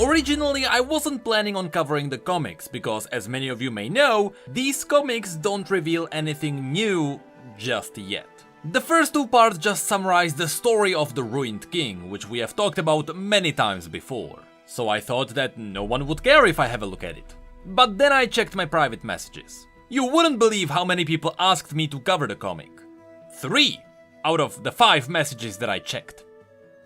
Originally, I wasn't planning on covering the comics, because as many of you may know, these comics don't reveal anything new just yet. The first two parts just summarize the story of the Ruined King, which we have talked about many times before. So I thought that no one would care if I have a look at it. But then I checked my private messages. You wouldn't believe how many people asked me to cover the comic. 3 out of the 5 messages that I checked.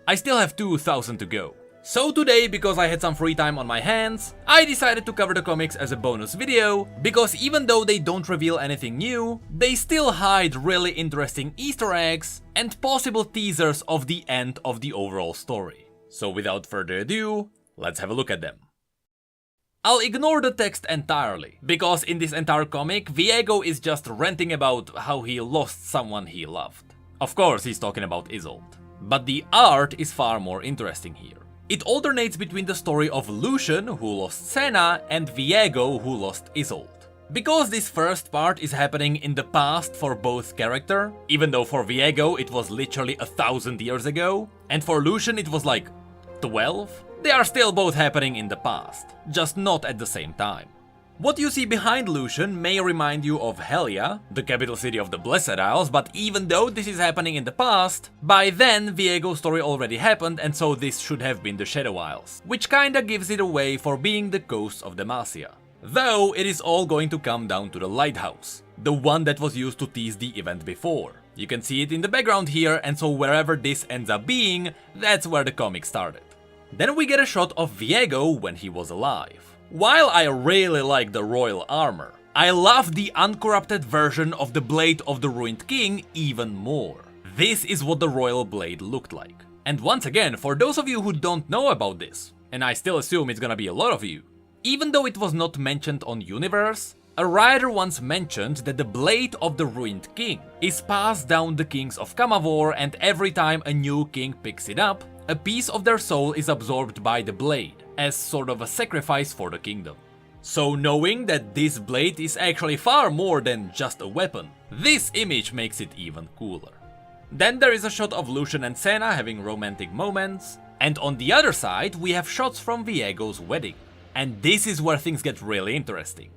I still have 2,000 to go. So today, because I had some free time on my hands, I decided to cover the comics as a bonus video, because even though they don't reveal anything new, they still hide really interesting Easter eggs and possible teasers of the end of the overall story. So without further ado, let's have a look at them. I'll ignore the text entirely, because in this entire comic, Viego is just ranting about how he lost someone he loved. Of course, he's talking about Isolde. But the art is far more interesting here. It alternates between the story of Lucian, who lost Senna, and Viego, who lost Isolde. Because this first part is happening in the past for both characters, even though for Viego it was literally 1,000 years ago, and for Lucian it was like 12, they are still both happening in the past, just not at the same time. What you see behind Lucian may remind you of Helia, the capital city of the Blessed Isles, but even though this is happening in the past, by then Viego's story already happened, and so this should have been the Shadow Isles, which kinda gives it away for being the coast of Demacia. Though it is all going to come down to the lighthouse, the one that was used to tease the event before. You can see it in the background here, and so wherever this ends up being, that's where the comic started. Then we get a shot of Viego when he was alive. While I really like the royal armor, I love the uncorrupted version of the blade of the Ruined King even more. This is what the royal blade looked like. And once again, for those of you who don't know about this, and I still assume it's gonna be a lot of you, even though it was not mentioned on Universe, a writer once mentioned that the blade of the Ruined King is passed down the kings of Camavor, and every time a new king picks it up, a piece of their soul is absorbed by the blade, as sort of a sacrifice for the kingdom. So knowing that this blade is actually far more than just a weapon, this image makes it even cooler. Then there is a shot of Lucian and Senna having romantic moments, and on the other side we have shots from Viego's wedding. And this is where things get really interesting.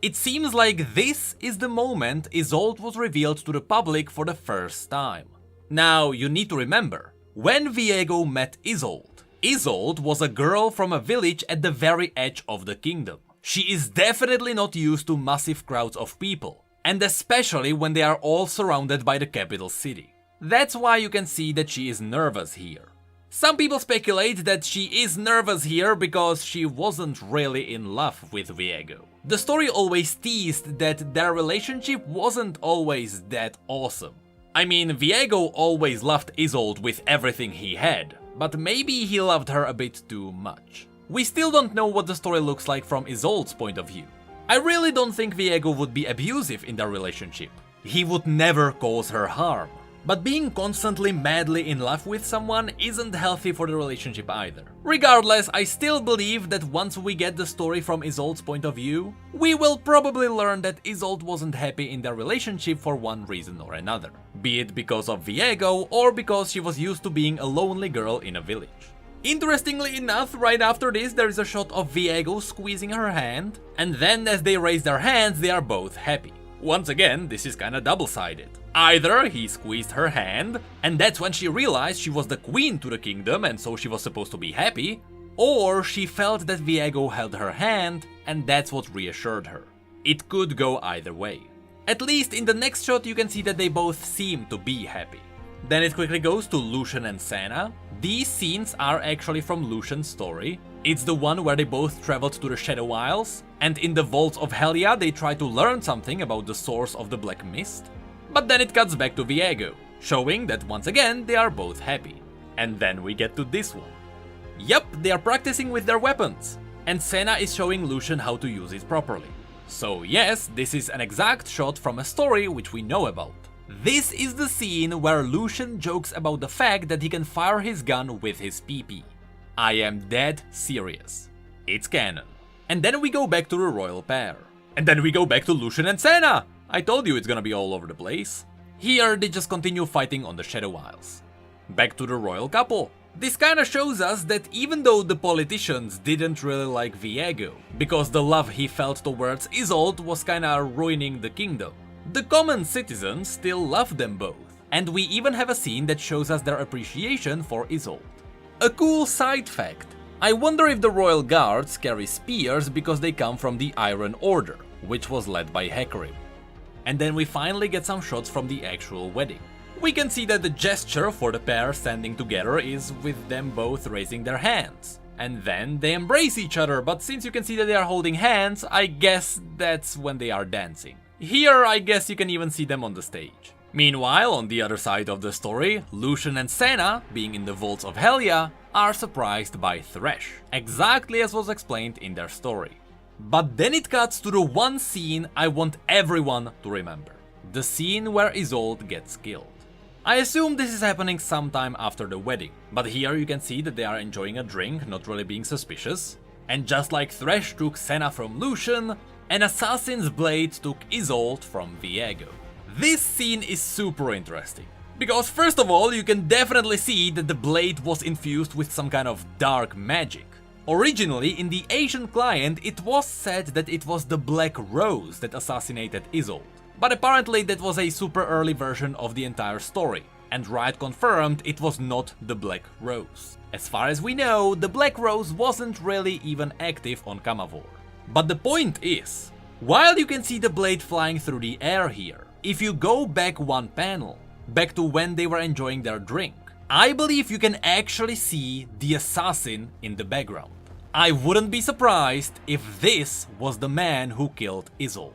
It seems like this is the moment Isolde was revealed to the public for the first time. Now, you need to remember, when Viego met Isolde, Isolde was a girl from a village at the very edge of the kingdom. She is definitely not used to massive crowds of people, and especially when they are all surrounded by the capital city. That's why you can see that she is nervous here. Some people speculate that she is nervous here because she wasn't really in love with Viego. The story always teased that their relationship wasn't always that awesome. I mean, Viego always loved Isolde with everything he had, but maybe he loved her a bit too much. We still don't know what the story looks like from Isolde's point of view. I really don't think Viego would be abusive in their relationship. He would never cause her harm. But being constantly madly in love with someone isn't healthy for the relationship either. Regardless, I still believe that once we get the story from Isolde's point of view, we will probably learn that Isolde wasn't happy in their relationship for one reason or another. Be it because of Viego, or because she was used to being a lonely girl in a village. Interestingly enough, right after this there is a shot of Viego squeezing her hand, and then as they raise their hands they are both happy. Once again, this is kinda double-sided. Either he squeezed her hand, and that's when she realized she was the queen to the kingdom and so she was supposed to be happy, or she felt that Viego held her hand and that's what reassured her. It could go either way. At least in the next shot you can see that they both seem to be happy. Then it quickly goes to Lucian and Senna. These scenes are actually from Lucian's story. It's the one where they both traveled to the Shadow Isles, and in the vaults of Helia they try to learn something about the source of the Black Mist. But then it cuts back to Viego, showing that once again they are both happy. And then we get to this one. Yep, they are practicing with their weapons, and Senna is showing Lucian how to use it properly. So yes, this is an exact shot from a story which we know about. This is the scene where Lucian jokes about the fact that he can fire his gun with his PP. I am dead serious. It's canon. And then we go back to the royal pair. And then we go back to Lucian and Senna! I told you it's gonna be all over the place. Here they just continue fighting on the Shadow Isles. Back to the royal couple. This kinda shows us that even though the politicians didn't really like Viego, because the love he felt towards Isolde was kinda ruining the kingdom, the common citizens still love them both, and we even have a scene that shows us their appreciation for Isolde. A cool side fact: I wonder if the royal guards carry spears because they come from the Iron Order, which was led by Hecarim. And then we finally get some shots from the actual wedding. We can see that the gesture for the pair standing together is with them both raising their hands. And then they embrace each other, but since you can see that they are holding hands, I guess that's when they are dancing. Here, I guess you can even see them on the stage. Meanwhile, on the other side of the story, Lucian and Senna, being in the vaults of Helya, are surprised by Thresh, exactly as was explained in their story. But then it cuts to the one scene I want everyone to remember. The scene where Isolde gets killed. I assume this is happening sometime after the wedding, but here you can see that they are enjoying a drink, not really being suspicious. And just like Thresh took Senna from Lucian, an assassin's blade took Isolde from Viego. This scene is super interesting, because first of all you can definitely see that the blade was infused with some kind of dark magic. Originally, in the ancient client, it was said that it was the Black Rose that assassinated Isolde. But apparently that was a super early version of the entire story, and Riot confirmed it was not the Black Rose. As far as we know, the Black Rose wasn't really even active on Camavor. But the point is, while you can see the blade flying through the air here, if you go back one panel, back to when they were enjoying their drink, I believe you can actually see the assassin in the background. I wouldn't be surprised if this was the man who killed Isolde.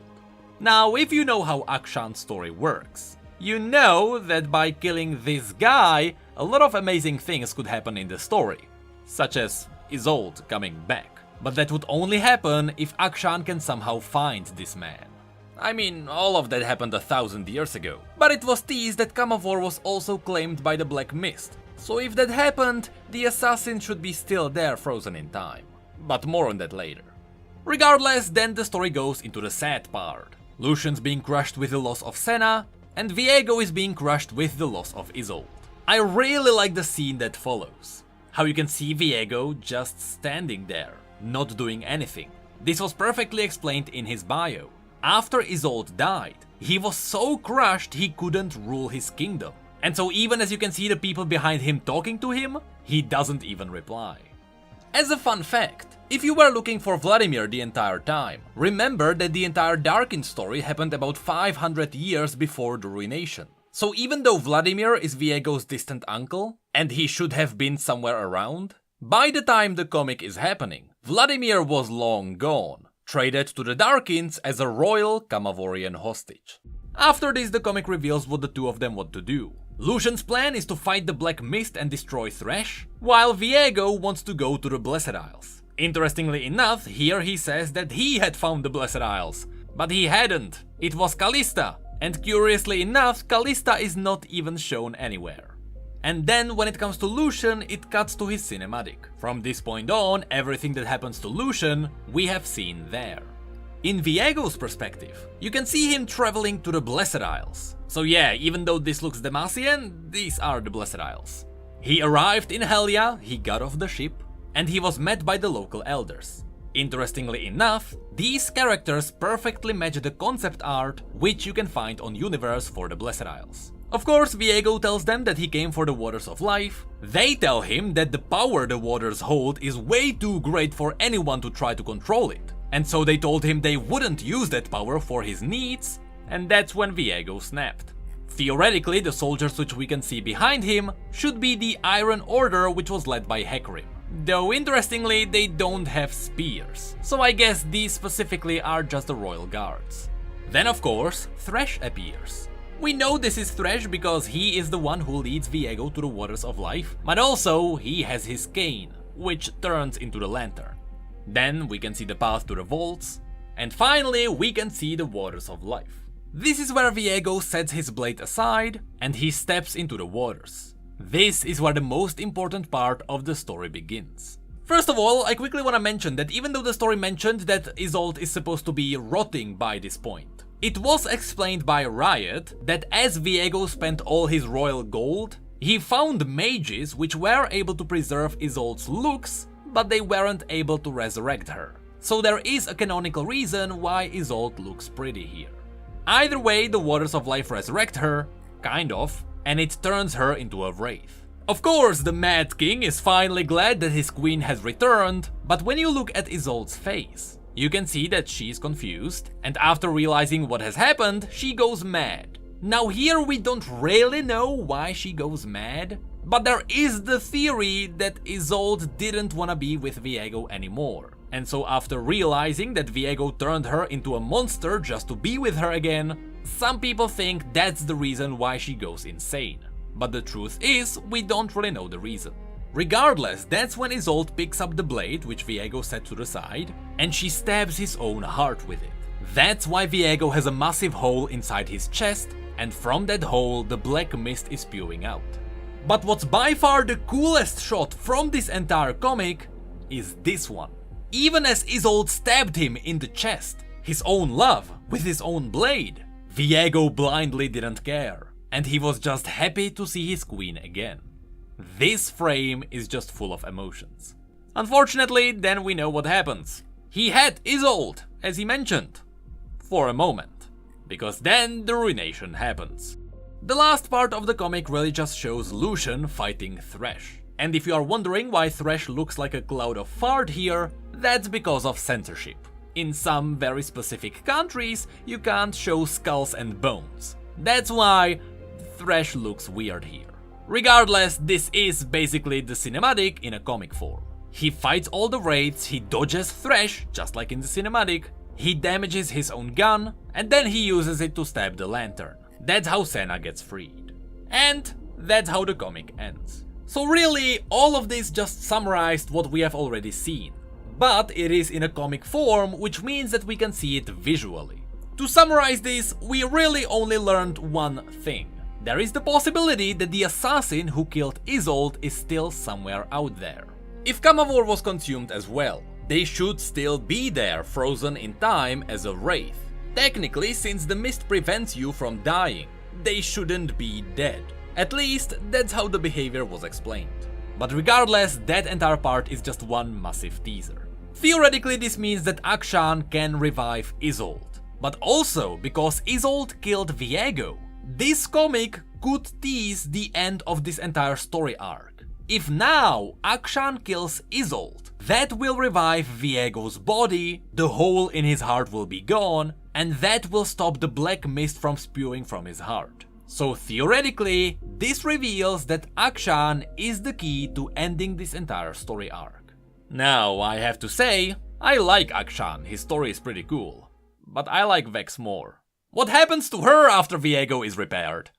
Now, if you know how Akshan's story works, you know that by killing this guy, a lot of amazing things could happen in the story, such as Isolde coming back. But that would only happen if Akshan can somehow find this man. I mean, all of that happened 1,000 years ago, but it was teased that Camavor was also claimed by the Black Mist, so if that happened, the assassin should be still there frozen in time. But more on that later. Regardless, then the story goes into the sad part. Lucian's being crushed with the loss of Senna, and Viego is being crushed with the loss of Isolde. I really like the scene that follows. How you can see Viego just standing there, not doing anything. This was perfectly explained in his bio. After Isolde died, he was so crushed he couldn't rule his kingdom. And so even as you can see the people behind him talking to him, he doesn't even reply. As a fun fact, if you were looking for Vladimir the entire time, remember that the entire Darkin story happened about 500 years before the Ruination. So even though Vladimir is Viego's distant uncle, and he should have been somewhere around, by the time the comic is happening, Vladimir was long gone, traded to the Darkins as a royal Camavorian hostage. After this, the comic reveals what the two of them want to do. Lucian's plan is to fight the Black Mist and destroy Thresh, while Viego wants to go to the Blessed Isles. Interestingly enough, here he says that he had found the Blessed Isles, but he hadn't. It was Callista, and curiously enough, Callista is not even shown anywhere. And then when it comes to Lucian, it cuts to his cinematic. From this point on, everything that happens to Lucian, we have seen there. In Viego's perspective, you can see him traveling to the Blessed Isles. So yeah, even though this looks Demacian, these are the Blessed Isles. He arrived in Helya, he got off the ship, and he was met by the local elders. Interestingly enough, these characters perfectly match the concept art which you can find on Universe for the Blessed Isles. Of course, Viego tells them that he came for the Waters of Life. They tell him that the power the waters hold is way too great for anyone to try to control it. And so they told him they wouldn't use that power for his needs, and that's when Viego snapped. Theoretically, the soldiers which we can see behind him should be the Iron Order, which was led by Hecarim. Though interestingly, they don't have spears, so I guess these specifically are just the royal guards. Then of course, Thresh appears. We know this is Thresh because he is the one who leads Viego to the Waters of Life, but also he has his cane, which turns into the lantern. Then we can see the path to the vaults, and finally we can see the Waters of Life. This is where Viego sets his blade aside and he steps into the waters. This is where the most important part of the story begins. First of all, I quickly want to mention that even though the story mentioned that Isolde is supposed to be rotting by this point, it was explained by Riot that as Viego spent all his royal gold, He found mages which were able to preserve Isolde's looks, but they weren't able to resurrect her. So there is a canonical reason why Isolde looks pretty here. Either way, the Waters of Life resurrect her, kind of, and it turns her into a wraith. Of course, the Mad King is finally glad that his queen has returned, but when you look at Isolde's face, you can see that she's confused, and after realizing what has happened, she goes mad. Now here we don't really know why she goes mad, but there is the theory that Isolde didn't wanna be with Viego anymore. And so after realizing that Viego turned her into a monster just to be with her again, some people think that's the reason why she goes insane. But the truth is, we don't really know the reason. Regardless, that's when Isolde picks up the blade which Viego set to the side, and she stabs his own heart with it. That's why Viego has a massive hole inside his chest, and from that hole the black mist is spewing out. But what's by far the coolest shot from this entire comic is this one. Even as Isolde stabbed him in the chest, his own love, with his own blade, Viego blindly didn't care, and he was just happy to see his queen again. This frame is just full of emotions. Unfortunately, then we know what happens. He had Isolde, as he mentioned, for a moment, because then the ruination happens. The last part of the comic really just shows Lucian fighting Thresh. And if you are wondering why Thresh looks like a cloud of fart here, that's because of censorship. In some very specific countries, you can't show skulls and bones. That's why Thresh looks weird here. Regardless, this is basically the cinematic in a comic form. He fights all the wraiths, he dodges Thresh, just like in the cinematic, he damages his own gun, and then he uses it to stab the lantern. That's how Senna gets freed. And that's how the comic ends. So really, all of this just summarized what we have already seen. But it is in a comic form, which means that we can see it visually. To summarize this, we really only learned one thing. There is the possibility that the assassin who killed Isolde is still somewhere out there. If Camavor was consumed as well, they should still be there, frozen in time as a wraith. Technically, since the mist prevents you from dying, they shouldn't be dead. At least, that's how the behavior was explained. But regardless, that entire part is just one massive teaser. Theoretically, this means that Akshan can revive Isolde. But also, because Isolde killed Viego, this comic could tease the end of this entire story arc. If now Akshan kills Isolde, that will revive Viego's body, the hole in his heart will be gone, and that will stop the black mist from spewing from his heart. So theoretically, this reveals that Akshan is the key to ending this entire story arc. Now, I have to say, I like Akshan, his story is pretty cool. But I like Vex more. What happens to her after Viego is repaired?